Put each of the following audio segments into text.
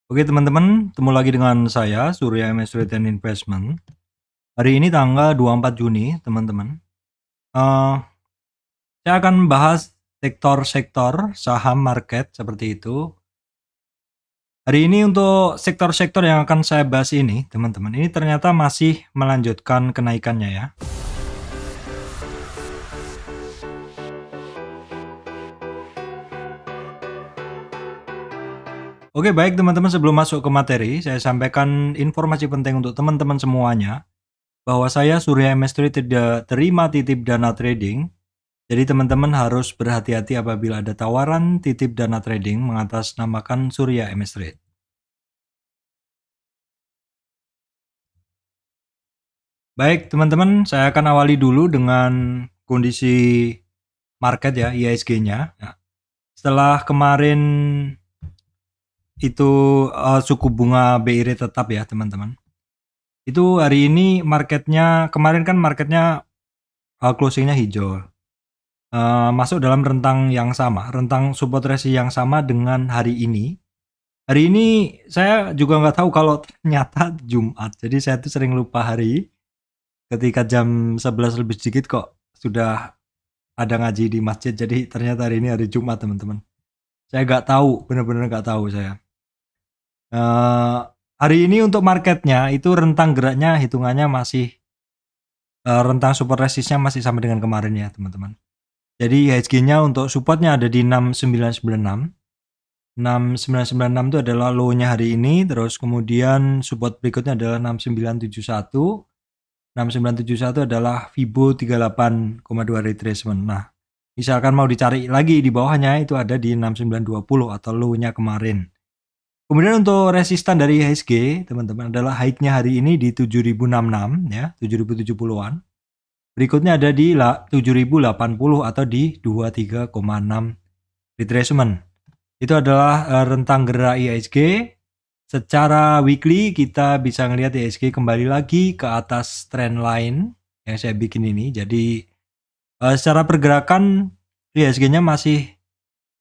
Oke teman-teman, ketemu lagi dengan saya Surya MS Trade and Investment. Hari ini tanggal 24 Juni teman-teman. Saya akan membahas sektor-sektor saham market seperti itu. Hari ini untuk sektor-sektor yang akan saya bahas ini teman-teman, ini ternyata masih melanjutkan kenaikannya ya. Oke baik teman-teman, sebelum masuk ke materi, saya sampaikan informasi penting untuk teman-teman semuanya. Bahwa saya Surya MS Trade tidak terima titip dana trading. Jadi teman-teman harus berhati-hati apabila ada tawaran titip dana trading mengatasnamakan Surya MS Trade. Baik teman-teman, saya akan awali dulu dengan kondisi market ya, IHSG-nya. Nah, setelah kemarin itu suku bunga BI rate tetap ya teman-teman. Itu hari ini marketnya, kemarin kan marketnya closingnya hijau. Masuk dalam rentang yang sama, rentang support resistance yang sama dengan hari ini. Hari ini saya juga nggak tahu kalau ternyata Jumat, jadi saya tuh sering lupa hari. Ketika jam 11 lebih sedikit kok sudah ada ngaji di masjid, jadi ternyata hari ini hari Jumat teman-teman. Saya nggak tahu, benar-benar nggak tahu saya. Hari ini untuk marketnya itu rentang geraknya hitungannya masih rentang support resistance-nya masih sama dengan kemarin ya teman-teman. Jadi IHSG-nya untuk supportnya ada di 6996. 6996 itu adalah low-nya hari ini, terus kemudian support berikutnya adalah 6971. 6971 adalah Fibo 38,2 retracement. Nah, misalkan mau dicari lagi di bawahnya itu ada di 6920 atau low-nya kemarin. Kemudian untuk resistan dari IHSG, teman-teman, adalah high-nya hari ini di 7066 ya, 7070-an. Berikutnya ada di 7080 atau di 23,6 retracement. Itu adalah rentang gerak IHSG. Secara weekly kita bisa ngelihat IHSG kembali lagi ke atas trend line yang saya bikin ini. Jadi secara pergerakan IHSG-nya masih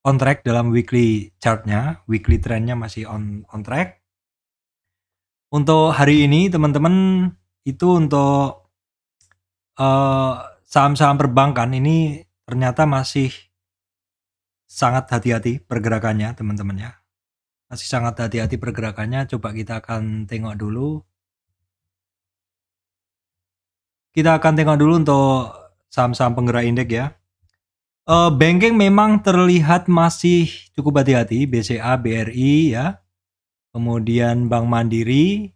on track dalam weekly chartnya, weekly trendnya masih on track. Untuk hari ini teman-teman itu untuk saham-saham perbankan ini ternyata masih sangat hati-hati pergerakannya teman-teman ya. Masih sangat hati-hati pergerakannya. Coba kita akan tengok dulu. Kita akan tengok dulu untuk saham-saham penggerak indeks ya. Banking memang terlihat masih cukup hati-hati. BCA, BRI ya. Kemudian Bank Mandiri,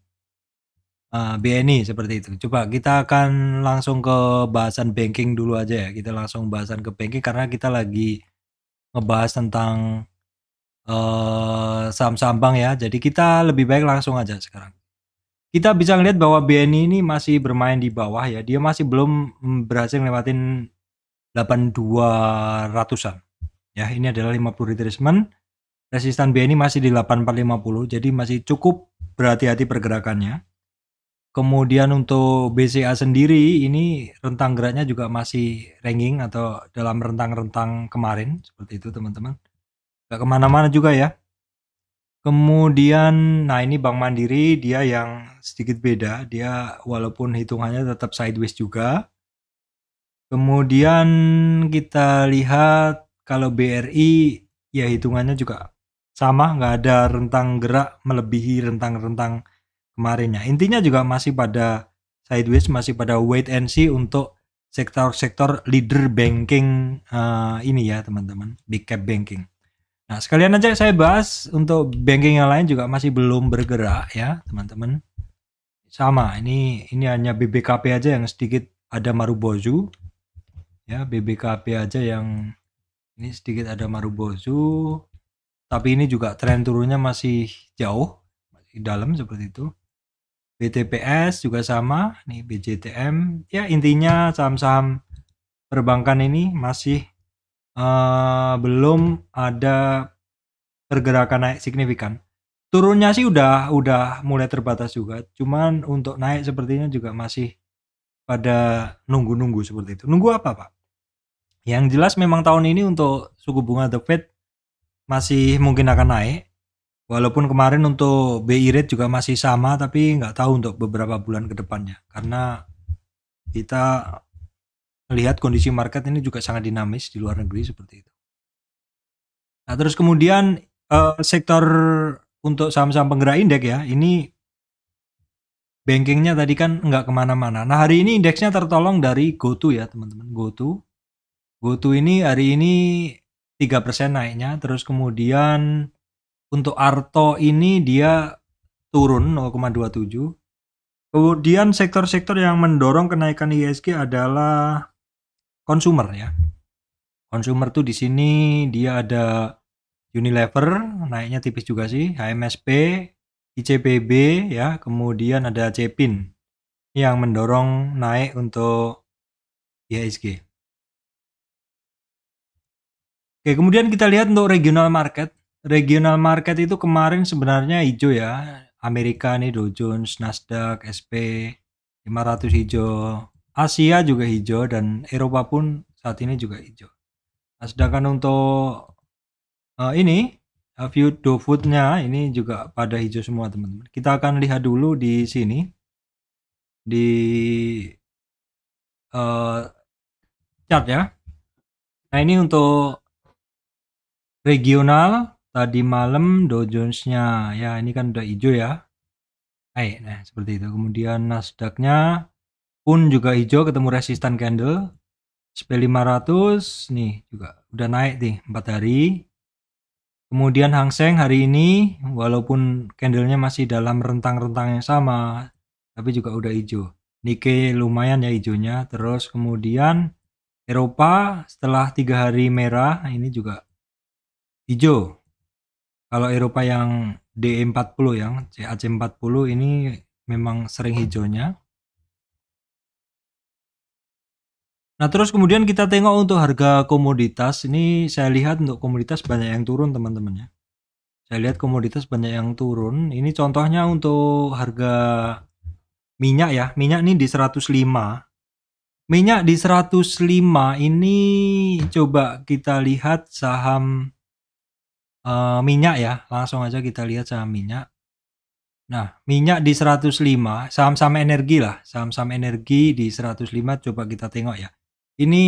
BNI seperti itu. Coba kita akan langsung ke bahasan banking dulu aja ya. Kita langsung bahasan ke banking karena kita lagi ngebahas tentang saham-saham bank ya. Jadi kita lebih baik langsung aja sekarang. Kita bisa lihat bahwa BNI ini masih bermain di bawah ya. Dia masih belum berhasil ngelewatin 8200-an. Ya, ini adalah 50 retracement. Resistan BNI masih di 8450. Jadi masih cukup berhati-hati pergerakannya. Kemudian untuk BCA sendiri ini rentang geraknya juga masih ranging atau dalam rentang-rentang kemarin. Seperti itu teman-teman. Gak kemana-mana juga ya. Kemudian, nah ini Bank Mandiri dia yang sedikit beda, dia walaupun hitungannya tetap sideways juga. Kemudian kita lihat kalau BRI ya hitungannya juga sama, nggak ada rentang gerak melebihi rentang-rentang kemarinnya. Intinya juga masih pada sideways, masih pada wait and see untuk sektor-sektor leader banking ini ya teman-teman, big cap banking. Nah, sekalian aja saya bahas untuk banking yang lain juga masih belum bergerak ya, teman-teman. Sama, ini hanya BBKP aja yang sedikit ada marubozu. Ya, BBKP aja yang ini sedikit ada marubozu. Tapi ini juga tren turunnya masih jauh, masih dalam seperti itu. BTPS juga sama, nih BJTM. Ya, intinya saham-saham perbankan ini masih belum ada pergerakan naik signifikan. Turunnya sih udah mulai terbatas juga. Cuman untuk naik sepertinya juga masih pada nunggu-nunggu seperti itu. Nunggu apa, Pak? Yang jelas memang tahun ini untuk suku bunga The Fed masih mungkin akan naik. Walaupun kemarin untuk BI rate juga masih sama, tapi nggak tahu untuk beberapa bulan ke depannya. Karena kita melihat kondisi market ini juga sangat dinamis di luar negeri seperti itu. Nah, terus kemudian sektor untuk saham-saham penggerak indeks ya, ini bankingnya tadi kan nggak kemana-mana. Nah, hari ini indeksnya tertolong dari GoTo ya teman-teman. GoTo ini hari ini 3% naiknya. Terus kemudian untuk Arto ini dia turun 0,27. Kemudian sektor-sektor yang mendorong kenaikan IHSG adalah consumer ya. Consumer tuh di sini dia ada Unilever naiknya tipis juga sih, HMSP, ICBP ya, kemudian ada Cepin yang mendorong naik untuk IHSG. Oke, kemudian kita lihat untuk regional market. Regional market itu kemarin sebenarnya hijau ya. Amerika nih Dow Jones, Nasdaq, SP 500 hijau. Asia juga hijau dan Eropa pun saat ini juga hijau. Nah, sedangkan untuk ini view Dofood-nya ini juga pada hijau semua teman-teman. Kita akan lihat dulu di sini di chart ya. Nah, ini untuk regional tadi malam Dow Jones-nya ya ini kan udah hijau ya. Nah, seperti itu. Kemudian Nasdaq-nya pun juga hijau ketemu resistan candle. SP500 nih juga udah naik nih 4 hari. Kemudian Hang Seng hari ini walaupun candlenya masih dalam rentang-rentang yang sama tapi juga udah hijau. Nikkei lumayan ya hijaunya. Terus kemudian Eropa setelah 3 hari merah ini juga hijau. Kalau Eropa yang DE40 yang CAC40 ini memang sering hijaunya. Nah, terus kemudian kita tengok untuk harga komoditas. Ini saya lihat untuk komoditas banyak yang turun teman-teman ya. Saya lihat komoditas banyak yang turun. Ini contohnya untuk harga minyak ya. Minyak ini di 105. Minyak di 105 ini coba kita lihat saham minyak ya. Langsung aja kita lihat saham minyak. Nah, minyak di 105, saham-saham energi lah. Saham-saham energi di 105 coba kita tengok ya. Ini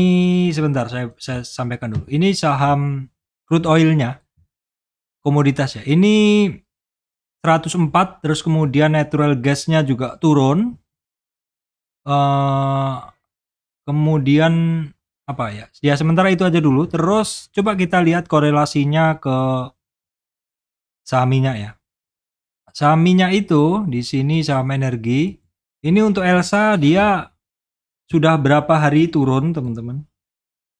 sebentar saya sampaikan dulu. Ini saham crude oilnya, komoditas ya. Ini 104, terus kemudian natural gasnya juga turun. Kemudian apa ya? Ya sementara itu aja dulu. Terus coba kita lihat korelasinya ke saham minyak ya. Saham minyak itu di sini saham energi. Ini untuk Elsa dia sudah berapa hari turun teman-teman.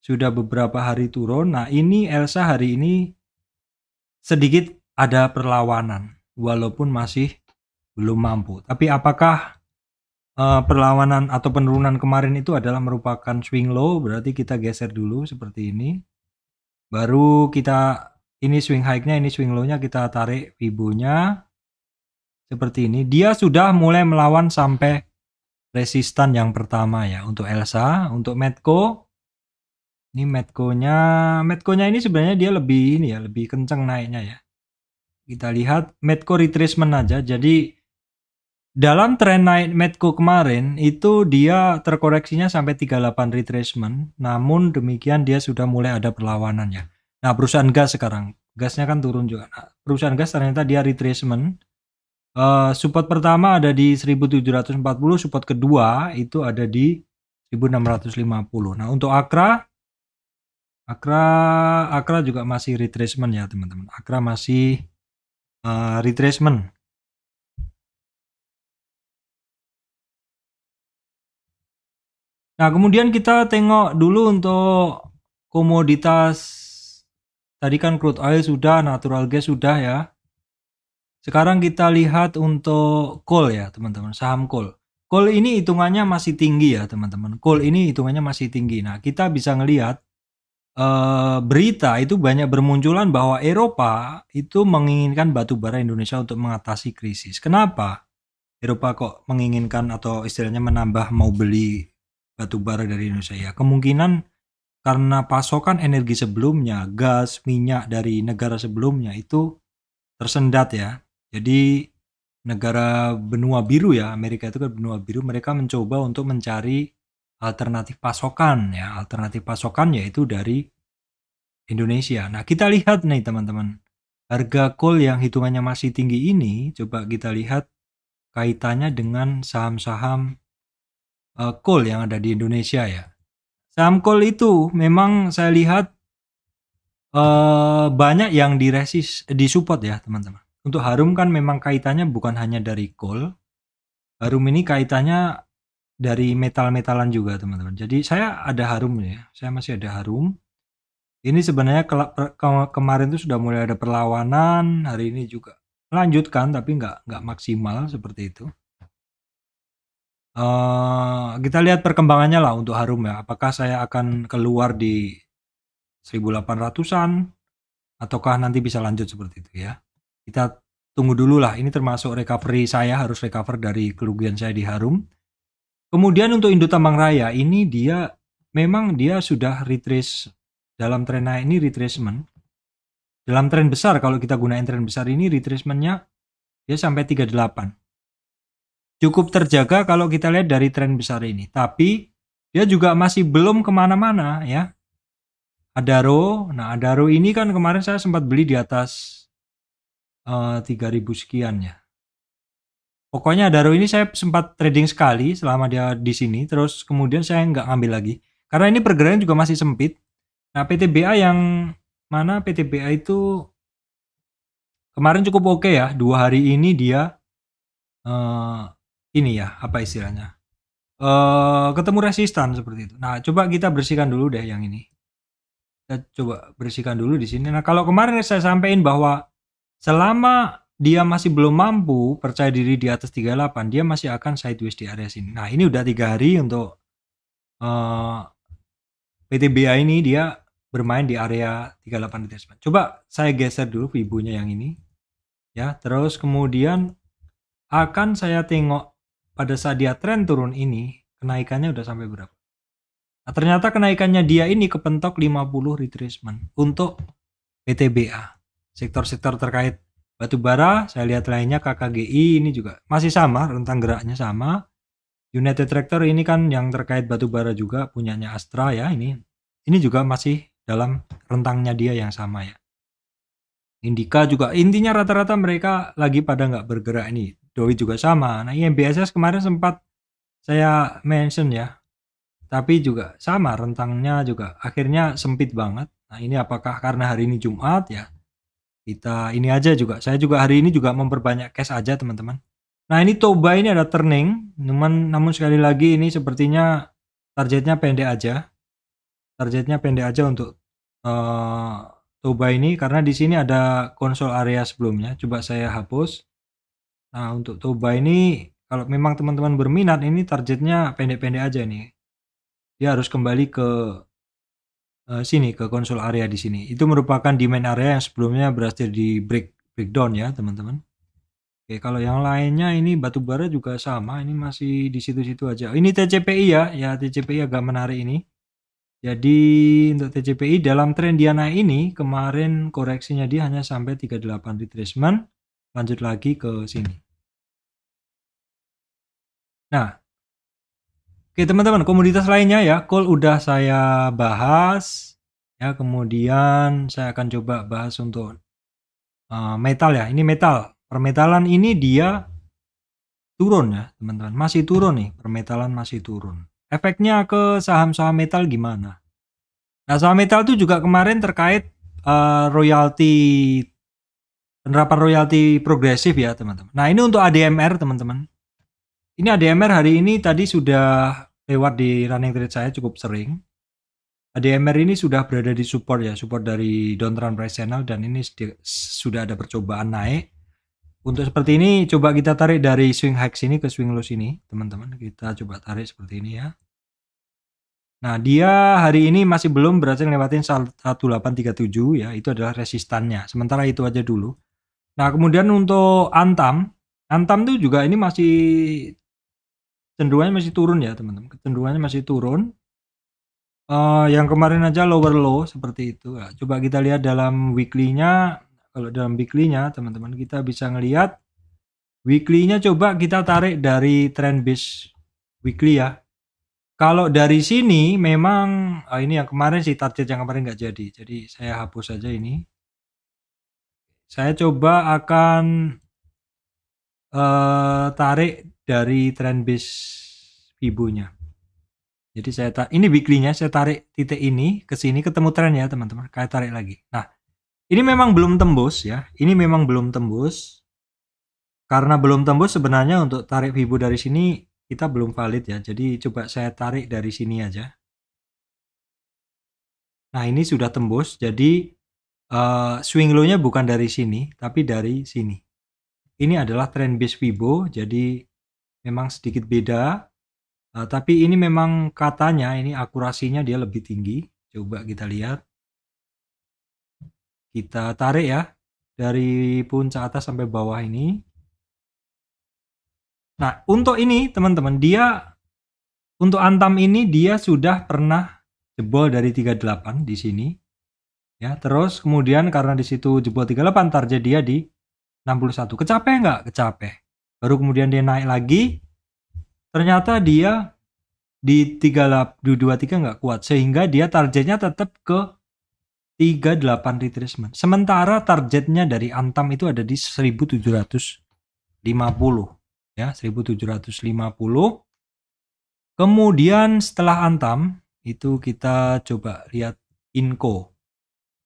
Sudah beberapa hari turun. Nah ini Elsa hari ini sedikit ada perlawanan. Walaupun masih belum mampu. Tapi apakah perlawanan atau penurunan kemarin itu adalah merupakan swing low? Berarti kita geser dulu seperti ini. Baru kita, ini swing high-nya, ini swing low-nya kita tarik Fibo-nya. Seperti ini. Dia sudah mulai melawan sampai resistan yang pertama ya untuk Elsa. Untuk Medco ini Medco-nya ini sebenarnya dia lebih ini ya, lebih kenceng naiknya ya. Kita lihat Medco retracement aja. Jadi dalam tren naik Medco kemarin itu dia terkoreksinya sampai 38 retracement. Namun demikian dia sudah mulai ada perlawanan ya. Nah, perusahaan gas sekarang gasnya kan turun juga. Nah, perusahaan gas ternyata dia retracement. Support pertama ada di 1740, support kedua itu ada di 1650. Nah, untuk Akra juga masih retracement ya, teman-teman. Akra masih retracement. Nah, kemudian kita tengok dulu untuk komoditas. Tadi kan crude oil sudah, natural gas sudah ya. Sekarang kita lihat untuk coal ya teman-teman, saham coal. Coal ini hitungannya masih tinggi ya teman-teman. Coal ini hitungannya masih tinggi. Nah, kita bisa ngelihat berita itu banyak bermunculan bahwa Eropa itu menginginkan batu bara Indonesia untuk mengatasi krisis. Kenapa Eropa kok menginginkan atau istilahnya menambah mau beli batu bara dari Indonesia ya? Kemungkinan karena pasokan energi sebelumnya, gas, minyak dari negara sebelumnya itu tersendat ya. Jadi negara benua biru ya, Amerika itu kan benua biru, mereka mencoba untuk mencari alternatif pasokan ya. Alternatif pasokan yaitu dari Indonesia. Nah, kita lihat nih teman-teman. Harga coal yang hitungannya masih tinggi ini, coba kita lihat kaitannya dengan saham-saham coal yang ada di Indonesia ya. Saham coal itu memang saya lihat banyak yang disupport ya teman-teman. Untuk Harum kan memang kaitannya bukan hanya dari coal. Harum ini kaitannya dari metal-metalan juga teman-teman. Jadi saya ada Harum ya. Saya masih ada Harum. Ini sebenarnya kemarin tuh sudah mulai ada perlawanan. Hari ini juga melanjutkan tapi nggak maksimal seperti itu. Kita lihat perkembangannya lah untuk Harum ya. Apakah saya akan keluar di 1800-an ataukah nanti bisa lanjut seperti itu ya. Kita tunggu dulu lah. Ini termasuk recovery, saya harus recover dari kerugian saya di Harum. Kemudian untuk Indo Tambang Raya ini memang dia sudah retrace dalam tren naik ini retracement. Dalam tren besar kalau kita gunain tren besar ini retracementnya dia sampai 38. Cukup terjaga kalau kita lihat dari tren besar ini. Tapi dia juga masih belum kemana-mana ya. Adaro, nah Adaro ini kan kemarin saya sempat beli di atas 3.000 sekian ya. Pokoknya Adaro ini saya sempat trading sekali selama dia di sini, terus kemudian saya nggak ngambil lagi. Karena ini pergerakan juga masih sempit. Nah PTBA yang mana PTBA itu kemarin cukup oke ya. 2 hari ini dia ini ya apa istilahnya ketemu resistan seperti itu. Nah coba kita bersihkan dulu deh yang ini. Kita coba bersihkan dulu di sini. Nah kalau kemarin saya sampaikan bahwa selama dia masih belum mampu percaya diri di atas 38, dia masih akan sideways di area sini. Nah ini udah 3 hari untuk PTBA ini dia bermain di area 38 retracement. Coba saya geser dulu ibunya yang ini ya. Terus kemudian akan saya tengok pada saat dia tren turun ini kenaikannya udah sampai berapa. Nah, ternyata kenaikannya dia ini kepentok 50 retracement untuk PTBA. Sektor-sektor terkait batubara, saya lihat lainnya KKGI ini juga masih sama, rentang geraknya sama. United Tractor ini kan yang terkait batubara juga punyanya Astra ya, ini juga masih dalam rentangnya dia yang sama ya. Indika juga, intinya rata-rata mereka lagi pada nggak bergerak ini. Doi juga sama. Nah IMBSS kemarin sempat saya mention ya, tapi juga sama rentangnya juga akhirnya sempit banget. Nah ini apakah karena hari ini Jumat ya, kita ini aja juga, saya juga hari ini juga memperbanyak cash aja teman-teman. Nah ini Toba ini ada turning, namun sekali lagi ini sepertinya targetnya pendek aja untuk Toba ini, karena di sini ada konsol area sebelumnya. Coba saya hapus. Nah untuk Toba ini kalau memang teman-teman berminat ini targetnya pendek-pendek aja nih. Dia harus kembali ke sini, ke konsol area di sini. Itu merupakan demand area yang sebelumnya berhasil di breakdown ya teman-teman. Oke, kalau yang lainnya ini batubara juga sama, ini masih di situ-situ aja. Ini TCPI ya TCPI agak menarik ini. Jadi untuk TCPI dalam tren dia naik ini kemarin koreksinya dia hanya sampai 38 retracement, lanjut lagi ke sini. Nah, oke teman-teman, komoditas lainnya ya, coal udah saya bahas ya, kemudian saya akan coba bahas untuk metal ya. Ini metal, permetalan ini dia turun ya teman-teman, masih turun nih, permetalan masih turun. Efeknya ke saham-saham metal gimana? Nah saham metal itu juga kemarin terkait penerapan royalti progresif ya teman-teman. Nah ini untuk ADMR teman-teman. Ini ADMR hari ini tadi sudah lewat di running trade saya cukup sering. ADMR ini sudah berada di support ya, support dari downtrend price channel, dan ini sudah ada percobaan naik. Untuk seperti ini coba kita tarik dari swing high sini ke swing low sini teman-teman. Kita coba tarik seperti ini ya. Nah dia hari ini masih belum berhasil lewatin 1837 ya, itu adalah resistannya. Sementara itu aja dulu. Nah kemudian untuk Antam tuh juga ini masih cenderungannya masih turun ya teman-teman, kecenderungannya masih turun. Yang kemarin aja lower low seperti itu ya. Coba kita lihat dalam weekly-nya, kalau dalam weekly-nya teman-teman kita bisa ngelihat weekly-nya coba kita tarik dari trend base weekly ya. Kalau dari sini memang ini yang kemarin sih, target yang kemarin nggak jadi. Jadi saya hapus saja ini. Saya coba akan tarik dari trend base Fibo-nya. Jadi ini weekly-nya, saya tarik titik ini ke sini, ketemu tren ya teman-teman. Saya tarik lagi. Nah, ini memang belum tembus ya. Ini memang belum tembus. Karena belum tembus sebenarnya untuk tarik Fibo dari sini kita belum valid ya. Jadi coba saya tarik dari sini aja. Nah, ini sudah tembus. Jadi swing low-nya bukan dari sini, tapi dari sini. Ini adalah trend base Fibo, jadi memang sedikit beda. Tapi ini memang katanya ini akurasinya dia lebih tinggi. Coba kita lihat. Kita tarik ya dari puncak atas sampai bawah ini. Nah, untuk ini teman-teman, dia untuk Antam ini dia sudah pernah jebol dari 38 di sini. Ya, terus kemudian karena di situ jebol 38, target dia di 61. Kecapek nggak? Kecapek. Baru kemudian dia naik lagi. Ternyata dia di 23 nggak kuat, sehingga dia targetnya tetap ke 38 retracement. Sementara targetnya dari Antam itu ada di 1750 ya, 1750. Kemudian setelah Antam itu kita coba lihat Inco.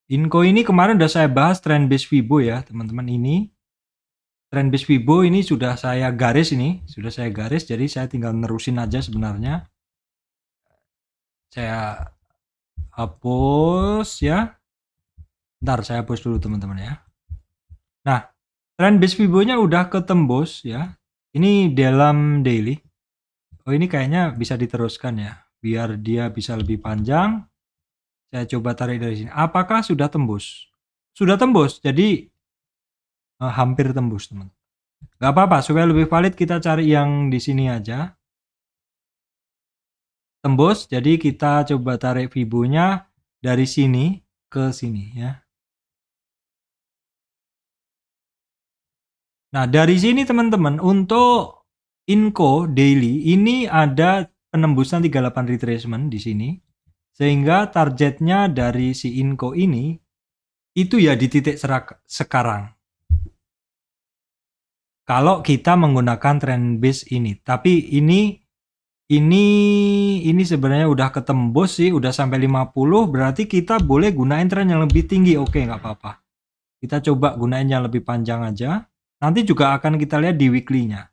Inco ini kemarin udah saya bahas trend base Fibo ya teman-teman. Ini trend base Fibo ini sudah saya garis, jadi saya tinggal nerusin aja sebenarnya. Saya hapus ya. Ntar saya hapus dulu teman-teman ya. Nah, trend base Fibo-nya udah ketembus ya. Ini dalam daily. Oh, ini kayaknya bisa diteruskan ya, biar dia bisa lebih panjang. Saya coba tarik dari sini. Apakah sudah tembus? Sudah tembus, jadi hampir tembus teman. Gak apa-apa, supaya lebih valid kita cari yang di sini aja. Tembus, jadi kita coba tarik Fibo-nya dari sini ke sini ya. Nah, dari sini teman-teman, untuk Inco daily ini ada penembusan 38 retracement di sini. Sehingga targetnya dari si Inco ini itu ya di titik sekarang. Kalau kita menggunakan trend base ini, tapi ini sebenarnya udah ketembus sih, udah sampai 50, berarti kita boleh gunain tren yang lebih tinggi. Oke, nggak apa-apa. Kita coba gunain yang lebih panjang aja. Nanti juga akan kita lihat di weekly-nya.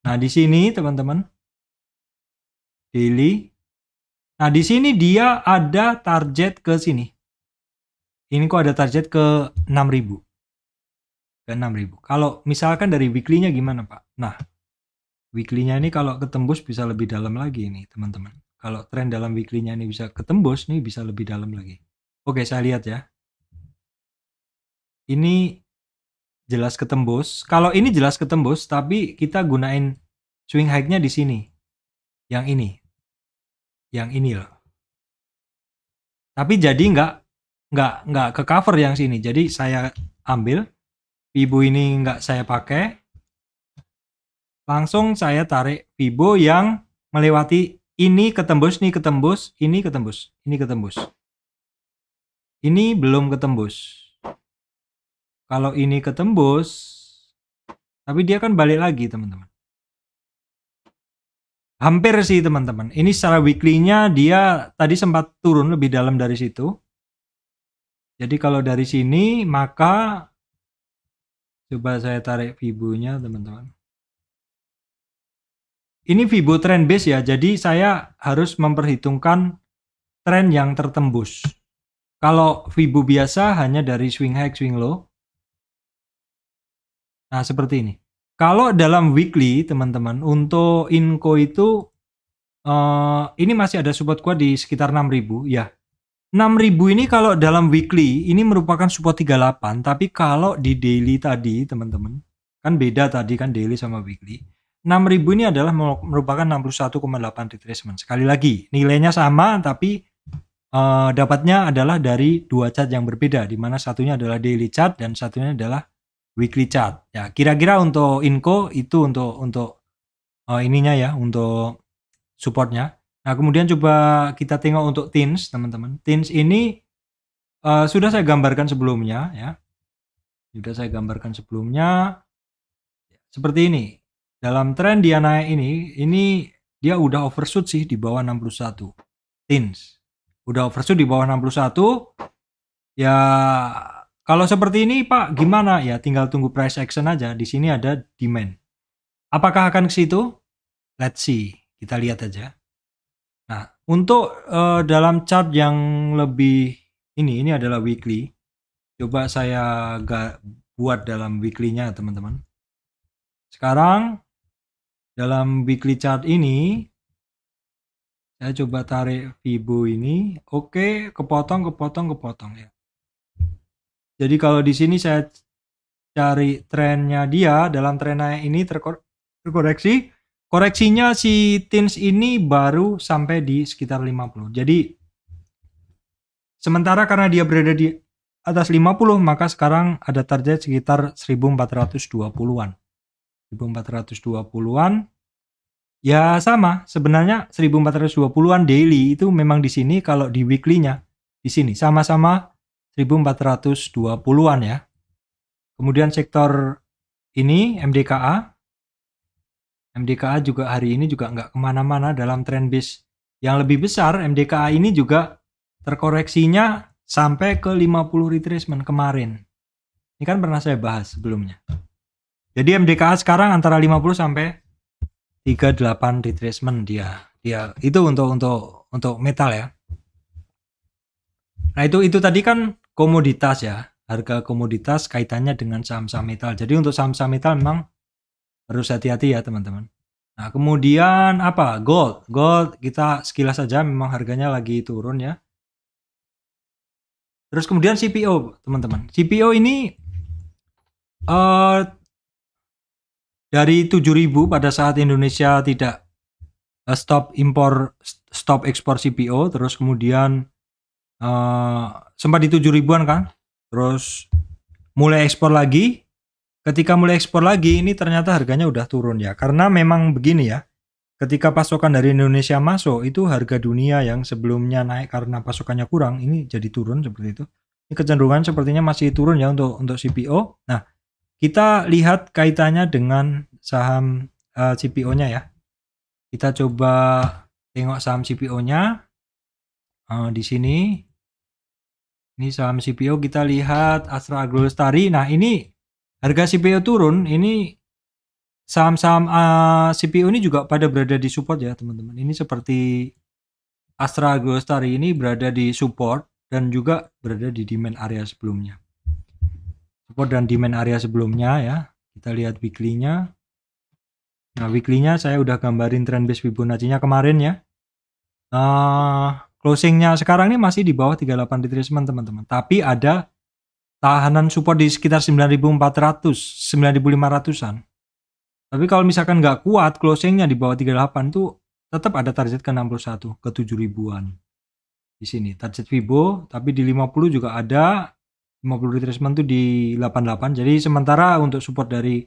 Nah, di sini teman-teman, daily. Nah, di sini dia ada target ke sini. Ini kok ada target ke 6.000. Ke 6.000. Kalau misalkan dari weekly-nya gimana, Pak? Nah, weekly-nya ini kalau ketembus bisa lebih dalam lagi nih, teman-teman. Kalau tren dalam weekly-nya ini bisa ketembus, nih bisa lebih dalam lagi. Oke, saya lihat ya. Ini jelas ketembus. Kalau ini jelas ketembus, tapi kita gunain swing high-nya di sini. Yang ini. Yang ini loh. Tapi jadi nggak ke cover yang sini. Jadi saya ambil Fibo ini nggak saya pakai. Langsung saya tarik Fibo yang melewati ini ketembus, ini ketembus, ini ketembus, ini ketembus. Ini belum ketembus. Kalau ini ketembus, tapi dia kan balik lagi teman-teman. Hampir sih teman-teman. Ini secara weekly-nya dia tadi sempat turun lebih dalam dari situ. Jadi kalau dari sini maka coba saya tarik Fibo-nya teman-teman. Ini Fibo trend base ya, jadi saya harus memperhitungkan tren yang tertembus. Kalau Fibo biasa hanya dari swing high, swing low. Nah, seperti ini. Kalau dalam weekly, teman-teman, untuk Inco itu ini masih ada support kuat di sekitar 6.000 ya. 6.000 ini kalau dalam weekly ini merupakan support 38, tapi kalau di daily tadi, teman-teman, kan beda tadi kan daily sama weekly. 6.000 ini adalah merupakan 61,8 retracement. Sekali lagi, nilainya sama tapi dapatnya adalah dari dua chart yang berbeda, di mana satunya adalah daily chart dan satunya adalah weekly chart. Ya, kira-kira untuk Inco itu untuk ininya ya, untuk supportnya. Nah, kemudian coba kita tengok untuk TINS, teman-teman. TINS ini sudah saya gambarkan sebelumnya ya. Sudah saya gambarkan sebelumnya seperti ini. Dalam tren dia naik ini dia udah overshoot sih di bawah 61. TINS. Udah overshoot di bawah 61. Ya, kalau seperti ini Pak, gimana? Ya, tinggal tunggu price action aja. Di sini ada demand. Apakah akan ke situ? Let's see. Kita lihat aja. Nah, untuk dalam chart yang lebih ini adalah weekly. Coba saya buat dalam weekly-nya, teman-teman. Sekarang dalam weekly chart ini saya coba tarik Fibo ini. Oke, kepotong ya. Jadi kalau di sini saya cari trennya dia, dalam tren naik ini terkoreksi. Koreksinya si TINS ini baru sampai di sekitar 50. Jadi sementara karena dia berada di atas 50, maka sekarang ada target sekitar 1420-an. 1420-an. Ya sama, sebenarnya 1420-an daily itu memang di sini, kalau di weekly-nya di sini sama-sama 1420-an ya. Kemudian sektor ini MDKA juga hari ini juga nggak kemana-mana dalam trend base yang lebih besar. MDKA ini juga terkoreksinya sampai ke 50 retracement kemarin. Ini kan pernah saya bahas sebelumnya. Jadi MDKA sekarang antara 50 sampai 38 retracement dia itu untuk metal ya. Nah, itu tadi kan komoditas ya. Harga komoditas kaitannya dengan saham-saham metal. Jadi untuk saham-saham metal memang harus hati-hati ya, teman-teman. Nah, kemudian apa? Gold kita sekilas saja memang harganya lagi turun ya. Terus kemudian CPO, teman-teman. CPO ini dari 7.000 pada saat Indonesia tidak stop ekspor CPO, terus kemudian sempat di 7.000-an kan, terus mulai ekspor lagi. Ketika mulai ekspor lagi, ini ternyata harganya udah turun ya, karena memang begini ya, ketika pasokan dari Indonesia masuk, itu harga dunia yang sebelumnya naik karena pasokannya kurang, ini jadi turun seperti itu. Ini kecenderungan sepertinya masih turun ya untuk CPO. Nah, kita lihat kaitannya dengan saham CPO-nya ya. Kita coba tengok saham CPO-nya di sini. Ini saham CPO, kita lihat Astra Agrolestari. Nah, ini harga CPO turun. Ini saham-saham CPO ini juga pada berada di support ya, teman-teman. Ini seperti Astra Agrolestari ini berada di support dan juga berada di demand area sebelumnya. Support dan demand area sebelumnya ya. Kita lihat weekly-nya. Nah, weekly-nya saya udah gambarin trend base Fibonacci-nya kemarin ya. Closing-nya sekarang ini masih di bawah 38 retracement, teman-teman. Tapi ada tahanan support di sekitar 9.400, 9.500-an. Tapi kalau misalkan nggak kuat closing-nya di bawah 38 tuh tetap ada target ke 61, ke 7.000-an. Di sini target Fibo, tapi di 50 juga ada 50 retracement tuh di 88. Jadi sementara untuk support dari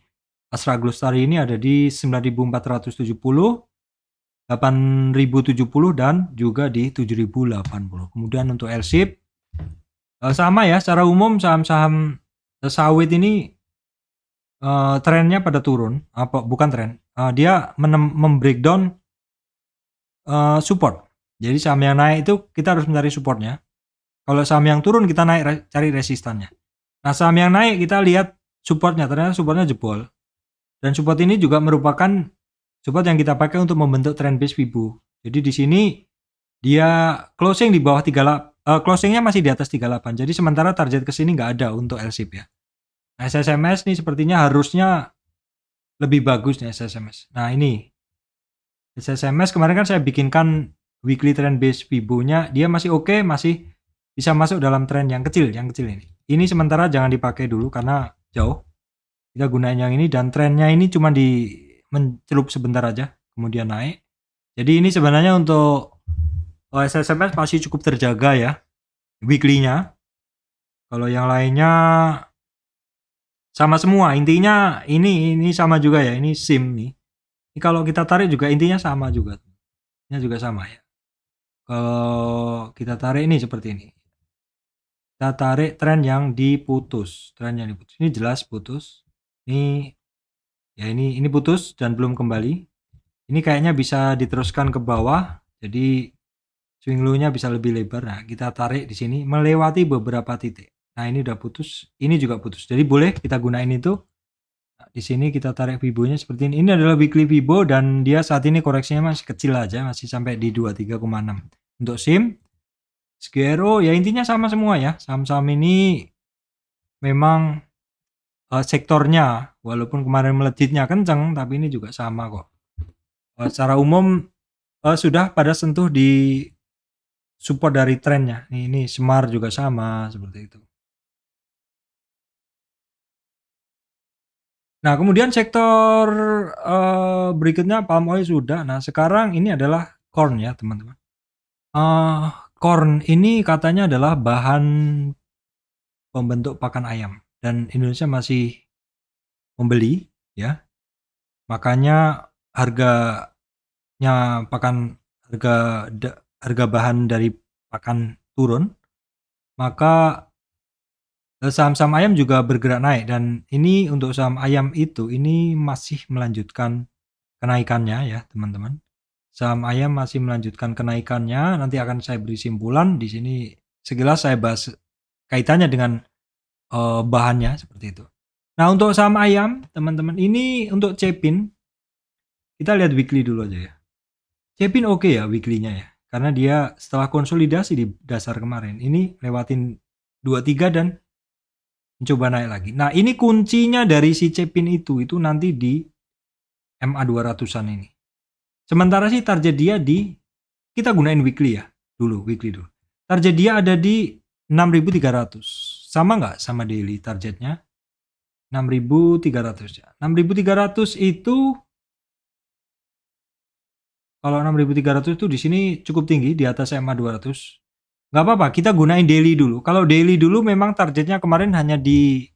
Astra Agrolestari ini ada di 9.470, 8.070 dan juga di 7.080. Kemudian untuk L-shape sama ya, secara umum saham-saham sawit ini trennya pada turun. Bukan tren, dia membreakdown support. Jadi saham yang naik itu kita harus mencari supportnya. Kalau saham yang turun kita cari resistannya. Nah, saham yang naik kita lihat supportnya, ternyata supportnya jebol. Dan support ini juga merupakan support yang kita pakai untuk membentuk trend base Fibo. Jadi di sini dia closing di bawah 38, closingnya masih di atas 38. Jadi sementara target ke sini nggak ada untuk L-shape ya. Nah, SSMS nih sepertinya harusnya lebih bagus nih SSMS. Nah, ini SSMS kemarin kan saya bikinkan weekly trend base Fibo-nya, dia masih oke, masih bisa masuk dalam tren yang kecil ini. Ini sementara jangan dipakai dulu karena jauh. Kita gunain yang ini dan trennya ini cuma mencelup sebentar aja kemudian naik. Jadi ini sebenarnya untuk SSMS masih cukup terjaga ya weekly-nya. Kalau yang lainnya sama semua, intinya ini sama juga ya, ini SIM nih. Ini kalau kita tarik juga intinya sama juga. Ini juga sama ya. Kalau kita tarik ini seperti ini. Kita tarik tren yang diputus, Ini jelas putus. Ini ya ini putus dan belum kembali. Ini kayaknya bisa diteruskan ke bawah. Jadi swing low-nya bisa lebih lebar. Nah, kita tarik di sini melewati beberapa titik. Nah, ini udah putus, ini juga putus. Jadi boleh kita gunain itu. Nah, di sini kita tarik Fibo-nya seperti ini. Ini adalah weekly Fibo dan dia saat ini koreksinya masih kecil aja, masih sampai di 23,6. Untuk SIM, SGRO ya intinya sama semua ya. Saham-saham ini memang sektornya walaupun kemarin melejitnya kenceng, tapi ini juga sama kok. Secara umum sudah pada sentuh di support dari trennya. Ini Semar juga sama seperti itu. Nah, kemudian sektor berikutnya palm oil sudah. Nah, sekarang ini adalah corn ya, teman-teman. Corn ini katanya adalah bahan pembentuk pakan ayam dan Indonesia masih membeli ya. Makanya harganya harga bahan dari pakan turun. Maka saham-saham ayam juga bergerak naik dan ini untuk saham ayam itu ini masih melanjutkan kenaikannya ya teman-teman. Saham ayam masih melanjutkan kenaikannya. Nanti akan saya beri simpulan di sini. Sekilas saya bahas kaitannya dengan bahannya seperti itu. Nah untuk saham ayam teman-teman ini untuk Cepin kita lihat weekly dulu aja ya. Cepin oke ya weekly-nya ya. Karena dia setelah konsolidasi di dasar kemarin ini lewatin 23 dan mencoba naik lagi. Nah, ini kuncinya dari si Cepin itu nanti di MA 200-an ini. Sementara sih target dia kita gunain weekly ya, weekly dulu. Target dia ada di 6.300. Sama nggak sama daily targetnya? 6.300 ya. 6.300 itu kalau 6.300 itu di sini cukup tinggi di atas MA 200. Nggak apa-apa, kita gunain daily dulu. Kalau daily dulu memang targetnya kemarin hanya di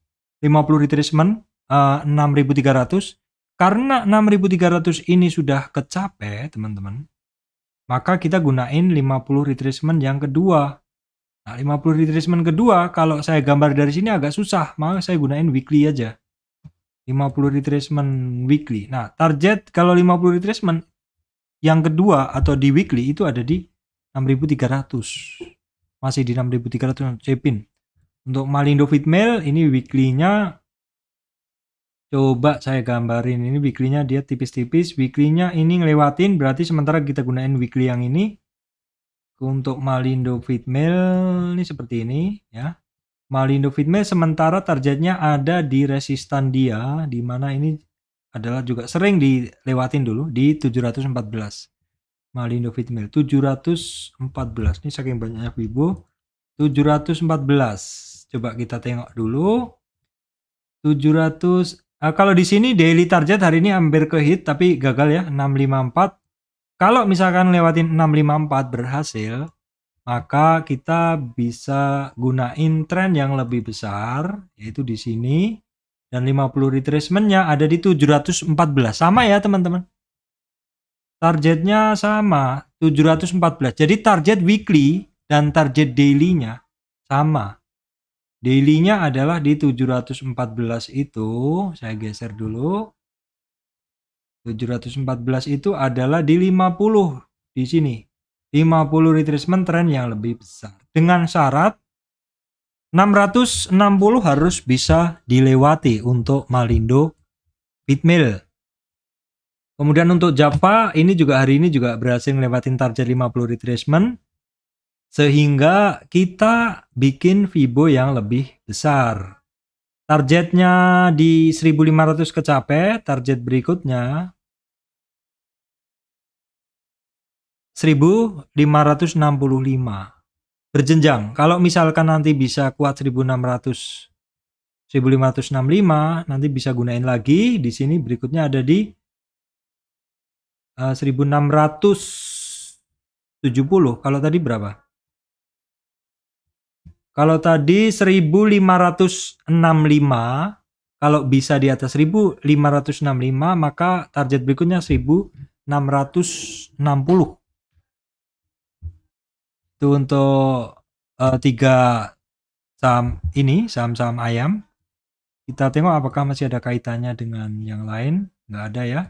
50 retracement 6.300. Karena 6.300 ini sudah kecapai teman-teman, maka kita gunain 50 retracement yang kedua. Nah 50 retracement kedua kalau saya gambar dari sini agak susah, maka saya gunain weekly aja. 50 retracement weekly. Nah target kalau 50 retracement yang kedua atau di weekly itu ada di 6.300. Masih di 6.300 Cepin. Untuk Malindo Fitmail ini weekly-nya coba saya gambarin. Ini weekly-nya dia tipis-tipis. Weekly-nya ini ngelewatin berarti sementara kita gunain weekly yang ini. Untuk Malindo Fitmail ini seperti ini ya. Malindo Fitmail sementara targetnya ada di resistan dia di mana ini adalah juga sering dilewatin dulu di 714. Malindo Fitmail 714 ini saking banyaknya Fibo 714. Coba kita tengok dulu 700. Kalau di sini daily target hari ini hampir ke hit tapi gagal ya 654. Kalau misalkan lewatin 654 berhasil, maka kita bisa gunain tren yang lebih besar yaitu di sini dan 50 retracement-nya ada di 714. Sama ya teman-teman. Targetnya sama 714. Jadi target weekly dan target daily-nya sama. Daily-nya adalah di 714 itu. Saya geser dulu. 714 itu adalah di 50 di sini. 50 retracement trend yang lebih besar. Dengan syarat 660 harus bisa dilewati untuk Malindo Fitmail. Kemudian untuk Java ini juga hari ini juga berhasil ngelewatin target 50 retracement sehingga kita bikin Fibo yang lebih besar. Targetnya di 1500 kecapai, target berikutnya 1565. Berjenjang. Kalau misalkan nanti bisa kuat 1600 1565 nanti bisa gunain lagi di sini berikutnya ada di 1670 70. Kalau tadi berapa? Kalau tadi 1565, kalau bisa di atas 1565 maka target berikutnya 1660. Itu untuk tiga saham ini, saham-saham ayam. Kita tengok apakah masih ada kaitannya dengan yang lain. Nggak ada ya.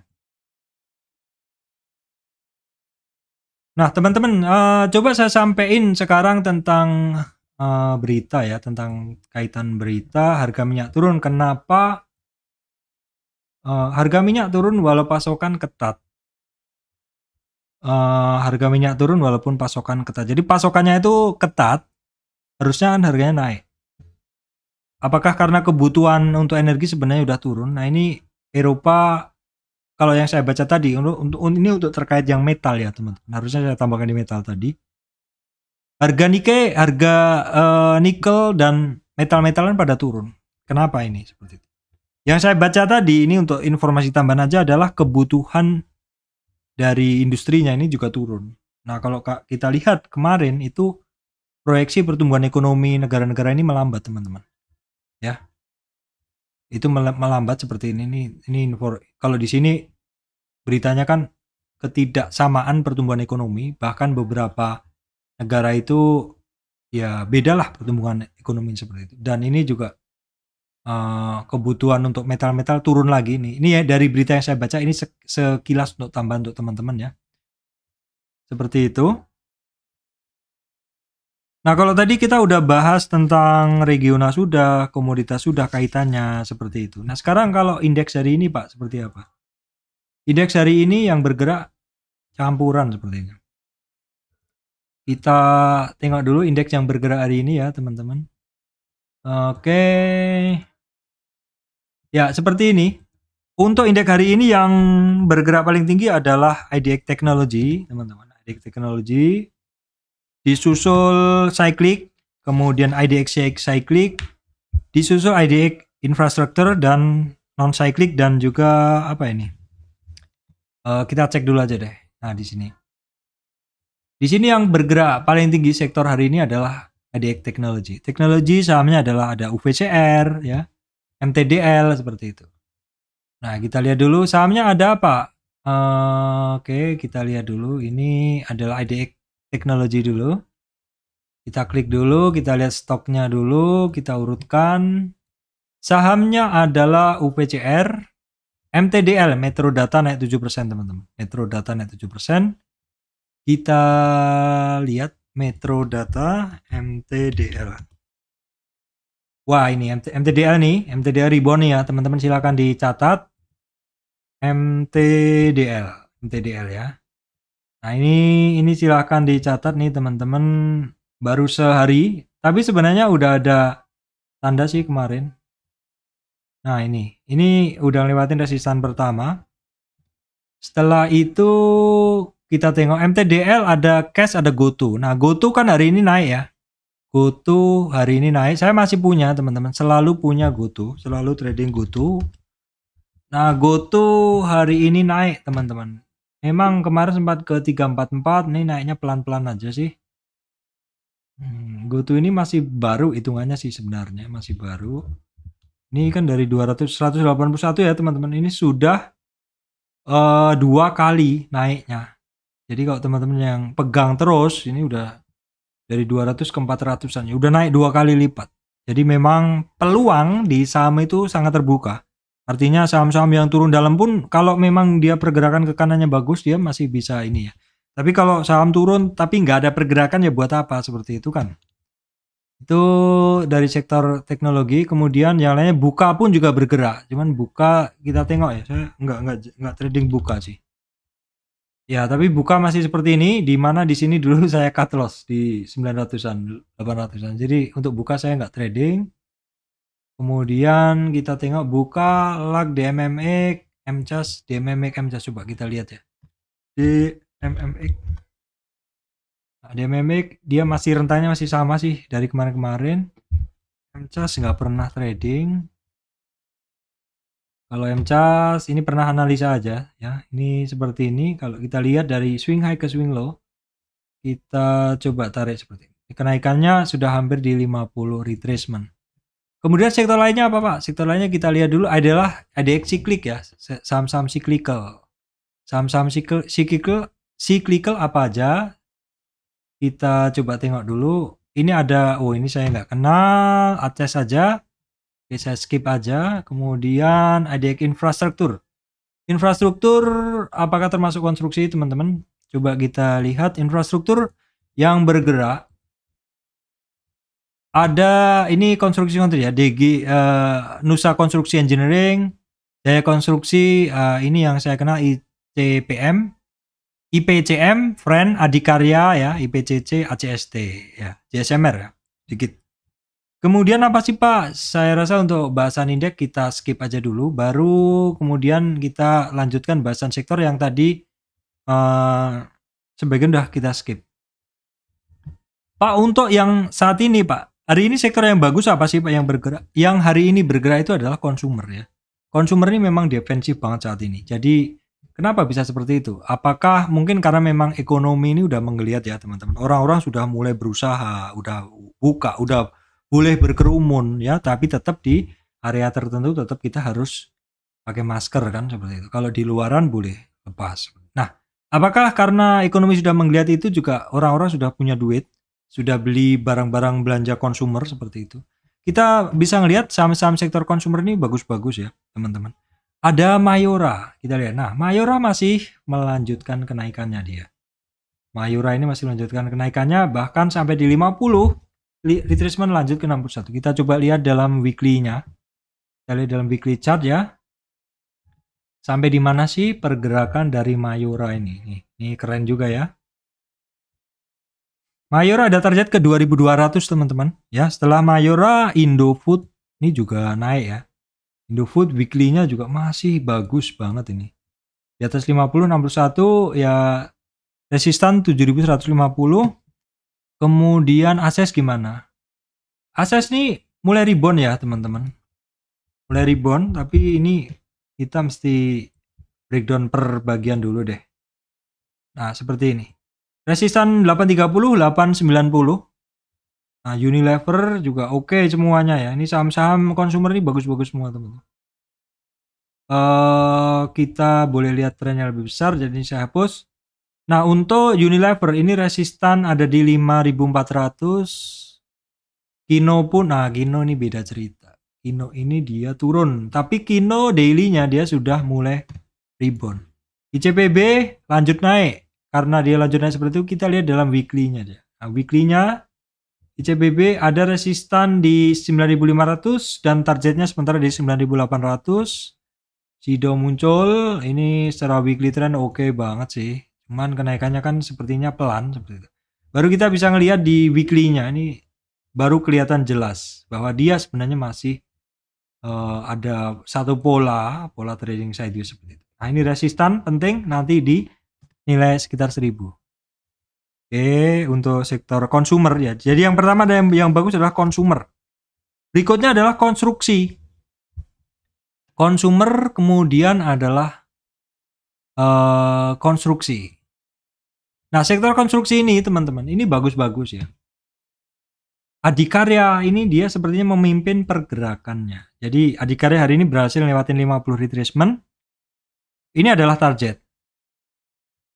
Nah, teman-teman, coba saya sampaikan sekarang tentang berita ya, tentang kaitan berita harga minyak turun. Kenapa harga minyak turun walau pasokan ketat? Harga minyak turun walaupun pasokan ketat. Jadi pasokannya itu ketat, harusnya kan harganya naik. Apakah karena kebutuhan untuk energi sebenarnya udah turun? Nah, ini Eropa, kalau yang saya baca tadi untuk terkait yang metal ya, teman-teman. Harusnya saya tambahkan di metal tadi. Harga nikel dan metal-metalan pada turun. Kenapa ini seperti itu? Yang saya baca tadi ini untuk informasi tambahan aja adalah kebutuhan dari industrinya ini juga turun. Nah, kalau kita lihat kemarin itu proyeksi pertumbuhan ekonomi negara-negara ini melambat, teman-teman. Ya. Itu melambat seperti ini. Ini kalau di sini beritanya kan ketidaksamaan pertumbuhan ekonomi, bahkan beberapa negara itu ya bedalah pertumbuhan ekonomi seperti itu. Dan ini juga kebutuhan untuk metal-metal turun lagi nih. Ini ya dari berita yang saya baca, ini sekilas untuk tambahan untuk teman-teman ya. Seperti itu. Nah, kalau tadi kita udah bahas tentang regional sudah, komoditas sudah kaitannya seperti itu. Nah, sekarang kalau indeks hari ini Pak, seperti apa? Indeks hari ini yang bergerak campuran sepertinya. Kita tengok dulu indeks yang bergerak hari ini ya, teman-teman. Oke. Ya, seperti ini. Untuk indeks hari ini yang bergerak paling tinggi adalah IDX Technology, teman-teman. IDX Technology disusul Cyclic, kemudian IDX Cyclic, disusul IDX Infrastructure dan non cyclic dan juga apa ini? Kita cek dulu aja deh. Nah, di sini. Di sini yang bergerak paling tinggi sektor hari ini adalah IDX Technology. Teknologi sahamnya adalah ada UVCR ya, MTDL seperti itu. Nah, kita lihat dulu sahamnya ada apa? Oke, kita lihat dulu. Ini adalah IDX Technology dulu. Kita klik dulu, kita lihat stoknya dulu, kita urutkan. Sahamnya adalah UPCR, MTDL, Metro Data naik 7% teman-teman. Metro Data naik 7%. Kita lihat Metro Data, MTDL. Wah, ini MTDL nih, MTDL rebound nih ya, teman-teman silakan dicatat. MTDL ya. Nah, ini silakan dicatat nih teman-teman, baru sehari, tapi sebenarnya udah ada tanda sih kemarin. Nah, ini udah lewatin resistan pertama. Setelah itu kita tengok MTDL ada cash, ada GoTo. Nah, GoTo kan hari ini naik ya. GoTo hari ini naik. Saya masih punya teman-teman, selalu punya GoTo, selalu trading GoTo. Nah, GoTo hari ini naik teman-teman. Memang kemarin sempat ke 344, ini naiknya pelan-pelan aja sih. GoTo ini masih baru hitungannya sih sebenarnya, masih baru. Ini kan dari 181 ya teman-teman. Ini sudah 2 kali naiknya. Jadi kalau teman-teman yang pegang terus, ini udah dari 200 ke 400-an. Udah naik 2 kali lipat. Jadi memang peluang di saham itu sangat terbuka. Artinya saham-saham yang turun dalam pun kalau memang dia pergerakan ke kanannya bagus, dia masih bisa ini ya. Tapi kalau saham turun tapi nggak ada pergerakan ya buat apa, seperti itu kan. Itu dari sektor teknologi. Kemudian yang lainnya buka pun juga bergerak. Cuman buka kita tengok ya, saya nggak trading buka sih. Ya, tapi buka masih seperti ini, di mana di sini dulu saya cut loss di 900-an, 800-an. Jadi untuk buka saya nggak trading. Kemudian kita tengok buka lag DMMX, MCAS, DMMX, MCAS, coba kita lihat ya. DMMX. Nah, DMMX dia masih rentangnya masih sama sih dari kemarin-kemarin. MCAS nggak pernah trading. Kalau MCAS ini pernah analisa aja ya. Ini seperti ini. Kalau kita lihat dari swing high ke swing low, Kita coba tarik seperti ini. Kenaikannya sudah hampir di 50 retracement. Kemudian sektor lainnya apa Pak? Sektor lainnya kita lihat dulu adalah ADX cyclic ya, saham-saham cyclical. Saham-saham cyclical apa aja? Kita coba tengok dulu. Ini ada, oh ini saya nggak kenal, ACES saja. Oke, saya skip aja. Kemudian ADX infrastruktur. Infrastruktur apakah termasuk konstruksi teman-teman? Coba kita lihat infrastruktur yang bergerak. Ada ini konstruksi ya, DG Nusa Konstruksi Engineering, Jaya Konstruksi, ini yang saya kenal ICPM, IPCM, Friend, Adikarya ya, IPCC, ACST ya, JSMR ya, dikit. Kemudian apa sih Pak? Saya rasa untuk bahasan indeks kita skip aja dulu, baru kemudian kita lanjutkan bahasan sektor yang tadi sebagian udah kita skip. Pak, untuk yang saat ini Pak, hari ini sektor yang bagus apa sih Pak yang bergerak? Yang hari ini bergerak itu adalah konsumer ya. Konsumer ini memang defensif banget saat ini. Jadi kenapa bisa seperti itu? Apakah mungkin karena memang ekonomi ini udah menggeliat ya teman-teman. Orang-orang sudah mulai berusaha, udah buka, udah boleh berkerumun ya, tapi tetap di area tertentu tetap kita harus pakai masker kan seperti itu. Kalau di luaran boleh lepas. Nah, apakah karena ekonomi sudah menggeliat itu juga orang-orang sudah punya duit? Sudah beli barang-barang belanja konsumer seperti itu. Kita bisa ngelihat saham-saham sektor konsumer ini bagus-bagus ya, teman-teman. Ada Mayora, kita lihat. Nah, Mayora masih melanjutkan kenaikannya dia. Mayora ini masih melanjutkan kenaikannya bahkan sampai di 50. Retracement lanjut ke 61. Kita coba lihat dalam weekly-nya. Kita lihat dalam weekly chart ya. Sampai di mana sih pergerakan dari Mayora ini? Ini keren juga ya. Mayora ada target ke 2200 teman-teman ya. Setelah Mayora, Indofood ini juga naik ya. Indofood weekly-nya juga masih bagus banget ini. Di atas 50 61 ya, resistan 7150. Kemudian ACES gimana? ACES nih mulai rebound ya teman-teman. Mulai rebound, tapi ini kita mesti breakdown per bagian dulu deh. Nah, seperti ini. Resistan 830, 890. Nah, Unilever juga oke semuanya ya. Ini saham-saham konsumer ini bagus-bagus semua, teman-teman. Kita boleh lihat trennya lebih besar, jadi saya hapus. Nah, untuk Unilever ini resistan ada di 5400. Kino pun, nah Kino ini beda cerita. Kino ini dia turun, tapi Kino daily-nya dia sudah mulai rebound. ICPB lanjut naik. Karena dia lanjut naik seperti itu, kita lihat dalam weekly-nya dia. Nah, weekly-nya ICBB ada resistan di 9.500 dan targetnya sementara di 9.800. Sido muncul, ini secara weekly trend oke banget sih. Cuman kenaikannya kan sepertinya pelan seperti itu. Baru kita bisa ngelihat di weekly-nya ini baru kelihatan jelas bahwa dia sebenarnya masih ada satu pola trading sideways seperti itu. Nah, ini resistan penting nanti di nilai sekitar 1000. Oke, untuk sektor konsumer ya. Jadi yang pertama ada yang bagus adalah konsumer. Berikutnya adalah konstruksi. Konsumer kemudian adalah konstruksi. Nah, sektor konstruksi ini teman-teman, ini bagus-bagus ya. Adikarya ini dia sepertinya memimpin pergerakannya. Jadi Adikarya hari ini berhasil lewatin 50 retracement. Ini adalah target.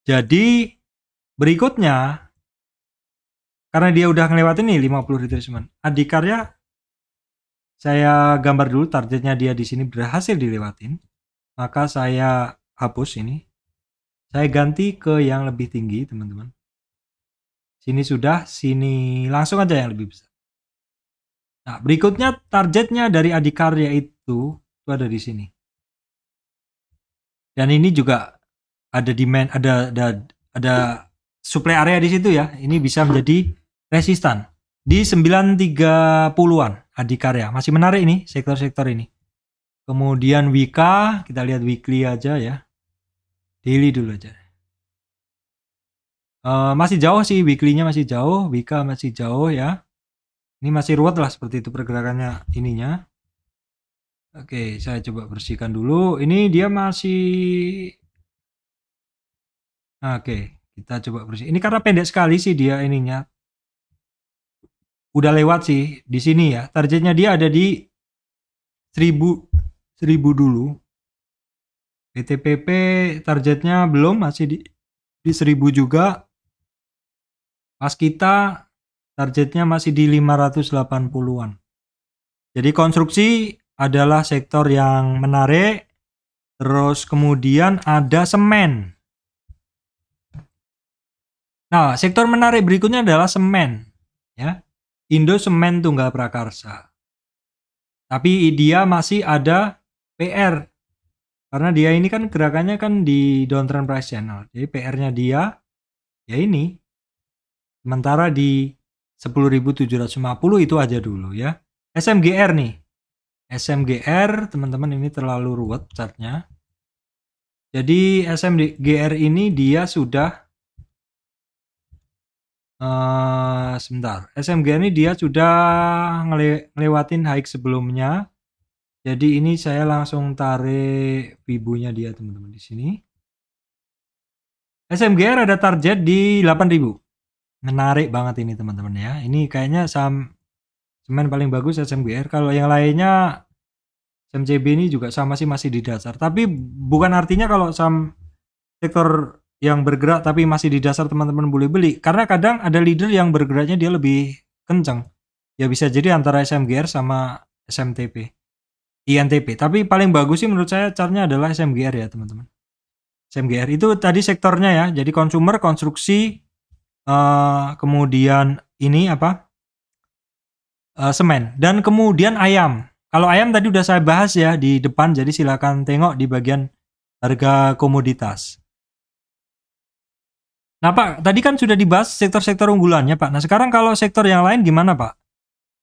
Jadi berikutnya, karena dia udah ngelewatin nih 50 retracement, Adikarya saya gambar dulu targetnya dia di sini berhasil dilewatin. Maka saya hapus ini. Saya ganti ke yang lebih tinggi, teman-teman. Sini sudah, sini langsung aja yang lebih besar. Nah, berikutnya targetnya dari Adikarya itu ada di sini. Dan ini juga ada demand, ada supply area di situ ya. Ini bisa menjadi resistan di 930-an Adikarya. Masih menarik ini sektor-sektor ini. Kemudian Wika, kita lihat weekly aja ya. Daily dulu aja. Masih jauh sih, weekly-nya masih jauh, Wika masih jauh ya. Ini masih ruwet lah seperti itu pergerakannya ininya. Oke, saya coba bersihkan dulu. Ini dia masih... Oke, Kita coba bersih. Ini karena pendek sekali sih dia ininya. Udah lewat sih di sini ya. Targetnya dia ada di 1000 dulu. BTPP targetnya belum, masih di 1000 juga. Pas kita targetnya masih di 580-an. Jadi konstruksi adalah sektor yang menarik. Terus kemudian ada semen. Nah, sektor menarik berikutnya adalah semen, ya. Indo Semen Tunggal Prakarsa. Tapi dia masih ada PR. Karena dia ini kan gerakannya kan di downtrend price channel. Jadi PR-nya dia ya ini. Sementara di 10.750 itu aja dulu ya. SMGR nih. SMGR teman-teman ini terlalu ruwet chartnya. Jadi SMGR ini dia sudah sebentar. SMGR ini dia sudah ngelewatin high sebelumnya. Jadi ini saya langsung tarik Fibunya dia teman-teman di sini. SMGR ada target di 8.000. Menarik banget ini teman-teman ya. Ini kayaknya saham semen paling bagus SMGR. Kalau yang lainnya SMCB ini juga sama sih masih di dasar. Tapi bukan artinya kalau saham sektor yang bergerak tapi masih di dasar teman-teman boleh beli. Karena kadang ada leader yang bergeraknya dia lebih kencang. Ya bisa jadi antara SMGR sama SMTP. INTP. Tapi paling bagus sih menurut saya chartnya adalah SMGR ya teman-teman. SMGR itu tadi sektornya ya. Jadi consumer, konstruksi, kemudian ini apa? Semen. Dan kemudian ayam. Kalau ayam tadi udah saya bahas ya di depan. Jadi silakan tengok di bagian harga komoditas. Nah Pak, tadi kan sudah dibahas sektor-sektor unggulannya Pak. Nah sekarang kalau sektor yang lain gimana Pak?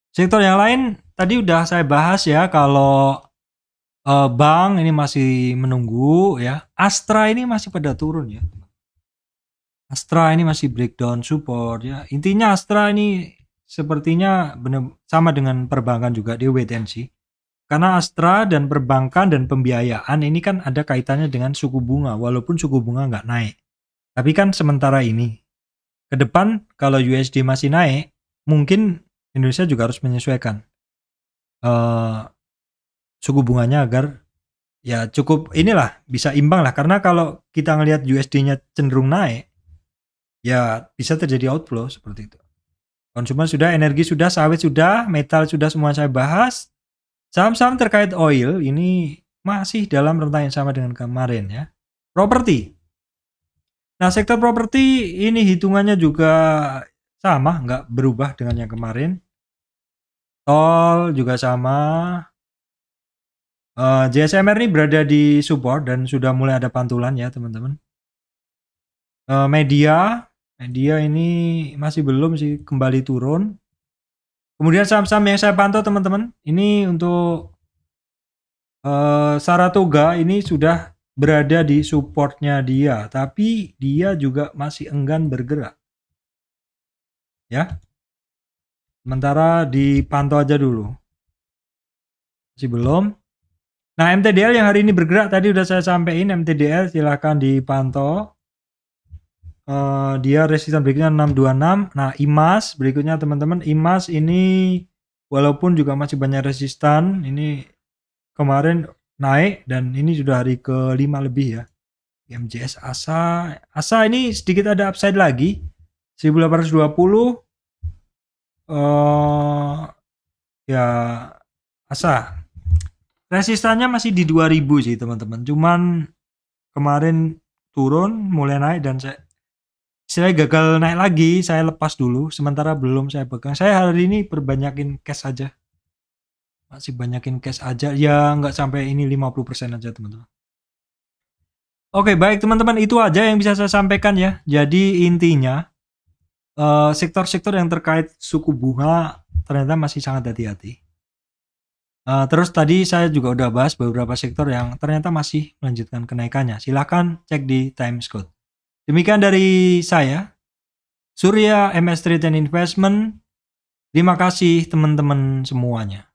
Sektor yang lain tadi udah saya bahas ya. Kalau bank ini masih menunggu ya. Astra ini masih pada turun ya. Astra ini masih breakdown support ya. Intinya Astra ini sepertinya benar sama dengan perbankan juga, di wait and see. Karena Astra dan perbankan dan pembiayaan ini kan ada kaitannya dengan suku bunga, walaupun suku bunga nggak naik. Tapi kan sementara ini, ke depan kalau USD masih naik, mungkin Indonesia juga harus menyesuaikan suku bunganya agar ya cukup inilah bisa imbang lah. Karena kalau kita ngelihat USD-nya cenderung naik, ya bisa terjadi outflow seperti itu. Konsumen sudah, energi sudah, sawit sudah, metal sudah, semua saya bahas. Saham-saham terkait oil ini masih dalam rentang yang sama dengan kemarin ya. Properti. Nah sektor properti ini hitungannya juga sama, nggak berubah dengan yang kemarin. Tol juga sama. JSMR ini berada di support dan sudah mulai ada pantulan ya teman-teman. Media ini masih belum sih, kembali turun. Kemudian saham-saham yang saya pantau teman-teman, ini untuk Saratoga ini sudah berada di supportnya dia, tapi dia juga masih enggan bergerak. Ya. Sementara dipantau aja dulu. Masih belum. Nah, MTDL yang hari ini bergerak tadi udah saya sampaikan, MTDL silahkan dipantau. Dia resisten berikutnya 626. Nah, IMAS berikutnya teman-teman. IMAS ini walaupun juga masih banyak resisten, ini kemarin naik dan ini sudah hari ke-5 lebih ya. MJS ASA ini sedikit ada upside lagi. 1820 ya ASA. Resistannya masih di 2000 sih teman-teman. Cuman kemarin turun mulai naik dan saya gagal naik lagi, saya lepas dulu. Sementara belum saya pegang. Saya hari ini perbanyakin cash aja. Masih banyakin cash aja. Ya nggak sampai ini 50% aja teman-teman. Oke baik teman-teman, itu aja yang bisa saya sampaikan ya. Jadi intinya sektor-sektor yang terkait suku bunga ternyata masih sangat hati-hati. Terus tadi saya juga udah bahas beberapa sektor yang ternyata masih melanjutkan kenaikannya. Silahkan cek di Timescode. Demikian dari saya, Surya MS Trade and Investment. Terima kasih teman-teman semuanya.